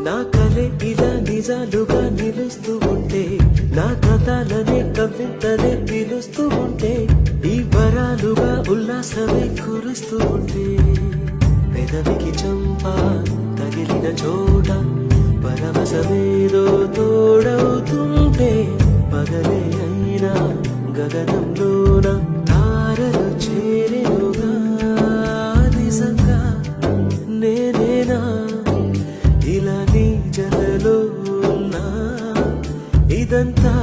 నా కలే ఇలా నిజాలుగా నిలుస్తూ ఉంటే, నా కథలనే కవితలే పిలుస్తూ ఉంటే, ఈ వరాలుగా ఉల్లాసమే కురుస్తూ ఉంటే, పెదవికి చంప తగిలిన చోట పరవశమేదో తోడవుతుంటే, పగలే అయినా గగనంలోన తారలు చేరేనుగా. నిజంగా నేనేనా ఇలా నీ జతలో ఉన్నా, ఇదంతా